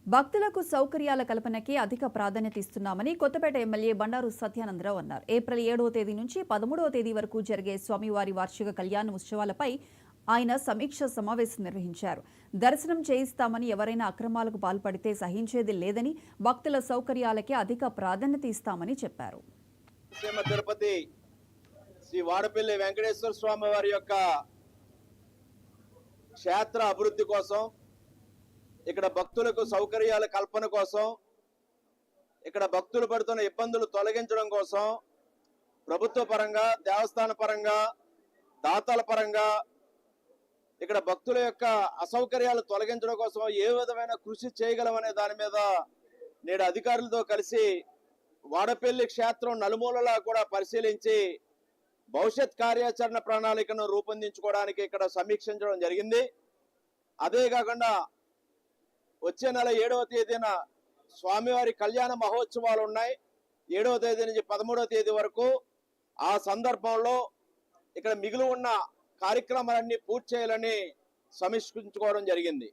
భక్తులకు సౌకర్యాల కల్పనకి అధిక ప్రాధాన్యత ఇస్తున్నామని కొత్తపేట ఎమ్మెల్యే బండారు సత్యానందరావు అన్నారు. ఏప్రిల్ 7వ తేదీ నుంచి 13వ తేదీ వరకు జరిగే స్వామివారి వార్షిక కళ్యాణ ఉత్సవాలపై ఆయన సమీక్ష సమావేశం నిర్వహించారు. దర్శనం చేయిస్తామని ఎవరైనా అక్రమాలకు పాల్పడితే సహించేది లేదని, భక్తుల సౌకర్యాలకే అధిక ప్రాధాన్యత ఇస్తామని చెప్పారు. తిరుపతి శ్రీ వాడపల్లి వెంకటేశ్వర స్వామి వారి యొక్క క్షేత్ర అభివృద్ధి కోసం, ఇక్కడ భక్తులకు సౌకర్యాల కల్పన కోసం, ఇక్కడ భక్తులు పడుతున్న ఇబ్బందులు తొలగించడం కోసం ప్రభుత్వ పరంగా, దేవస్థాన పరంగా, దాతల పరంగా ఇక్కడ భక్తుల యొక్క అసౌకర్యాలు తొలగించడం కోసం ఏ విధమైన కృషి చేయగలమనే దాని మీద నేడు అధికారులతో కలిసి వాడపల్లి క్షేత్రం నలుమూలలా కూడా పరిశీలించి భవిష్యత్ కార్యాచరణ ప్రణాళికను రూపొందించుకోవడానికి ఇక్కడ సమీక్షించడం జరిగింది. అదే కాకుండా వచ్చే నెల 7వ తేదీన స్వామివారి కళ్యాణ మహోత్సవాలు ఉన్నాయి. 7వ తేదీ నుంచి 13వ తేదీ వరకు. ఆ సందర్భంలో ఇక్కడ మిగిలి ఉన్న కార్యక్రమాలన్నీ పూర్తి చేయాలని సమీక్షించుకోవడం జరిగింది.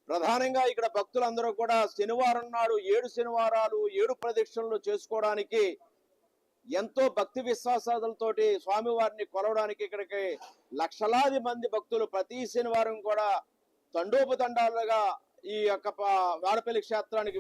ప్రధానంగా ఇక్కడ భక్తులందరూ కూడా శనివారం నాడు 7 శనివారాలు 7 ప్రదక్షిణలు చేసుకోవడానికి ఎంతో భక్తి విశ్వాసాలతోటి స్వామివారిని కొలవడానికి ఇక్కడికి లక్షలాది మంది భక్తులు ప్రతి శనివారం కూడా తండోపతండాలుగా ఈ యొక్క వాడపల్లి క్షేత్రానికి